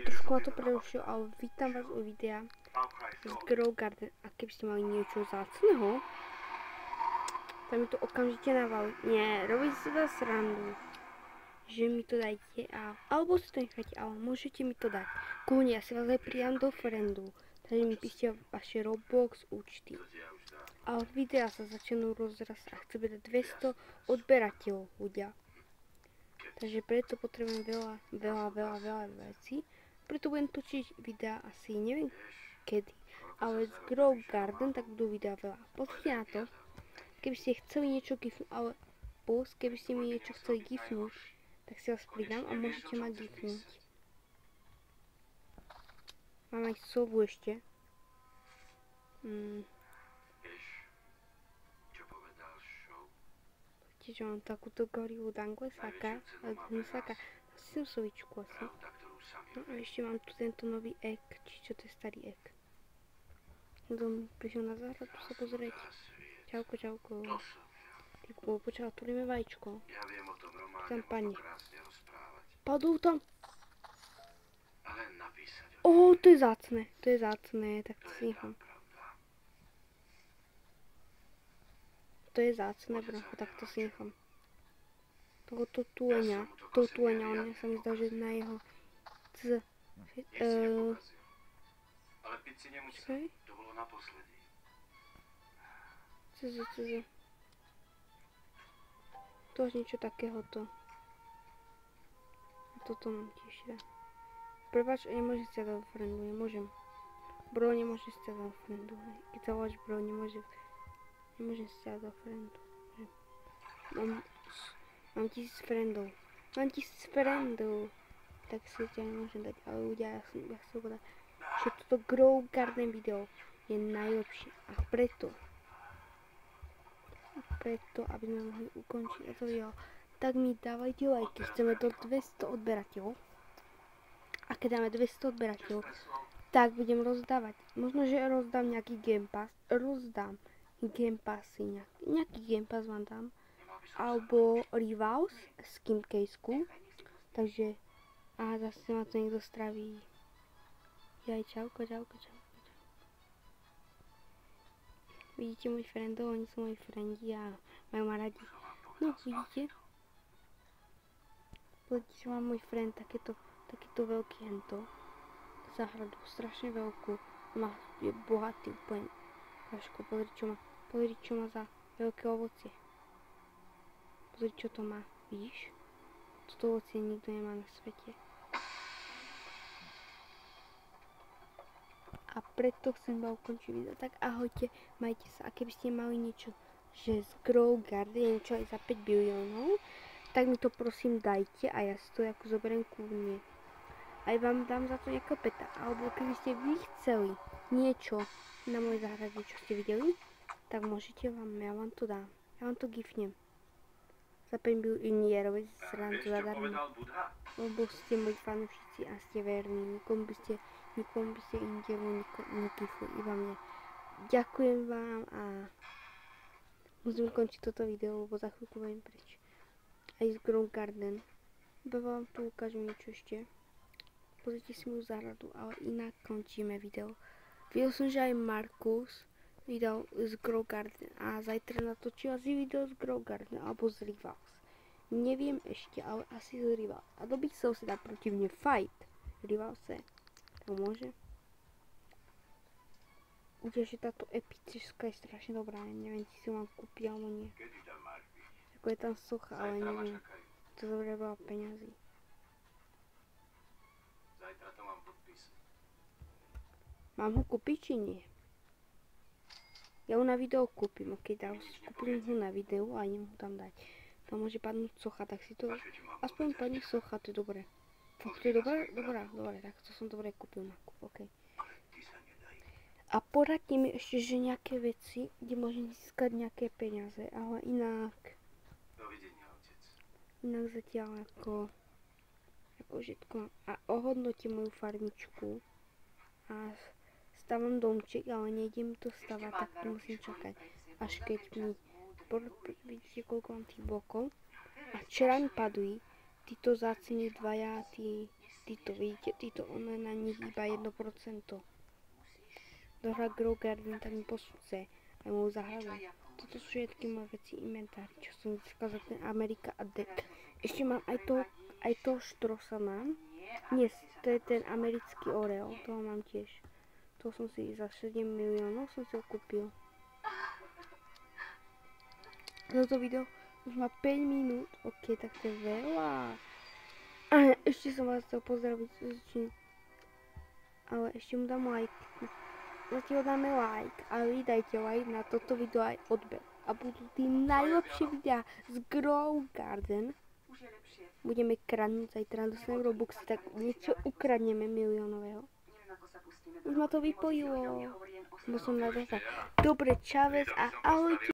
trošku ma to prerušilo, ale vítam vás u videa z Grow Garden. A keby ste mali niečo zácneho, tak mi to okamžite navalí. Nie, robíte si to srandu, že mi to dajte, alebo si to necháte, ale môžete mi to dať. Kľudne, ja si vás aj pridám do friendu, takže mi píšte vaše Roblox účty. Ale videa sa začnú rozrastať a chce byť 200 odberateľov ľudia. Takže preto potrebujem veľa vecí. Preto budem točiť videa asi neviem kedy. Ale z Grow Garden tak budú videa veľa. Pozrite na to. Keby ste chceli niečo gifnúť, ale plus, keby ste mi niečo chceli gifnúť, tak si vás pridám a môžete ma gifnúť. Mám aj sovu ešte. Čiže mám takúto gorilu Danglesaka, Danglesaka, asi som sovičku asi. No a ešte mám tu tento nový egg, či čo to je starý egg. Kto prišiel na záhradu sa pozrieť. Čauko, čauko. Tyku, počkaj, otvoríme vajíčko. Tam padne. Padol tam. To je zácne, tak to si nechám. To je zácne, bracho, tak to si nechám. Tohoto túleňa, on sa mi zdá, že na jeho ale piť si nemusel, to bolo naposledy. To až niečo takéhoto. A toto mám tiež. Prepáč, nemôžem si dať do friendu, nemôžem. Bro, nemôže si dať do friendu. Keď sa voláš bro, nemôžem si dať do friendu. Mám 1000 friendov. Tak si ťa nemôžem dať, ale ľudia, ja chcem povedať, že toto Grow Garden video je najlepšie. A preto, aby sme mohli ukončiť toto video, tak mi dávajte lajky, chceme do 200 odberateľov. A keď dáme 200 odberateľov, tak budem rozdávať. Možno, že rozdám nejaký Game Pass, nejaký Game Pass vám dám. Alebo Rivals, skin caseku. Takže, a zase ma to niekto straví. Jaj, čauko. Vidíte môj friendov, oni sú moji friendi a majú ma radi. No, vidíte? Pozrite, že mám môj friend, takéto veľký hento. Záhradu, strašne veľkú. Je bohatý úplne. Kaško, pozri čo má za veľké ovocie. Pozri, čo to má, vidíš? Toto ovocie nikto nemá na svete. A preto chcem iba ukončiť video. Tak ahojte, majte sa. A keby ste mali niečo, že z Grow Garden, niečo aj za 5 biliónov, tak mi to prosím dajte a ja si to ako zoberiem kľudne. Aj vám dám za to nejakého peta. Alebo keby ste vy chceli niečo na mojej záhrade, čo ste videli, tak môžete ja vám to dám. Ja vám to gifnem. Za 5 biliónov robiť srandu zadarmo. Lebo ste moji fanúšici a ste verní. Nikomu by ste indelu negifli, iba mne. Ďakujem vám a musím končiť toto video, lebo za chvíľku budem preč. Aj z Grow Garden. Iba vám tu ukážem niečo ešte. Pozrite si moju záhradu, ale inak končíme video. Videl som, že aj Markus vydal z Grow Garden a zajtra natočil asi video z Grow Garden alebo z Rivals. Neviem ešte, ale asi z Rivals. A do Pixel si dá proti mne fight. Rivalse. To môže. Udia, že táto epická je strašne dobrá. Neviem, či si ju mám kúpiť alebo nie. Ako je tam socha, ale neviem. To zoberie veľa peňazí. Zajtra to mám podpísať. Mám ho kúpiť či nie? Ja ho na video kúpim, ok, kúpim ho na video a idem ho tam dať. Tam môže padnúť socha, tak si to... Aspoň padne socha, to je dobré. To je dobré, tak to som dobre kúpil na kúp, ok. A poradte mi ešte, že nejaké veci, kde môžem získať nejaké peniaze, ale inak... Dovidenia, otec. Inak zatiaľ ako všetko. A ohodnote moju farmičku. A stavam domček, ale nejde mi to stavať, tak to musím čakať. Až keď mi... Vidíte, koľko mám tých blokov. A včera mi padli títo zácení dvaja, tí Tyto, vidíte, tyto, ono je na nich iba 1%. Dohra Grow Garden, tak mi posúce. A mohu zahradu. Toto sú všetky moje veci inventári, čo som získal za ten Amerika a Deck. Ešte mám aj to štrosa mám. Nie, to je ten americký Oreo, toho mám tiež. To som si za 7 miliónov som si ho kúpil. Toto video už má 5 minút, ok, tak to je veľa. A ešte som vás chcel pozdraviť, ale ešte mu dám like. Zatiaľ dáme like a vy dajte like na toto video aj odber. A budú tí najlepšie videá z Grow Garden. Budeme kradnúť zajtra, dostanem Robuxy, tak niečo ukradneme miliónového. Už ma to vypojilo. Musím na data. Dobre, čavec a ahojte.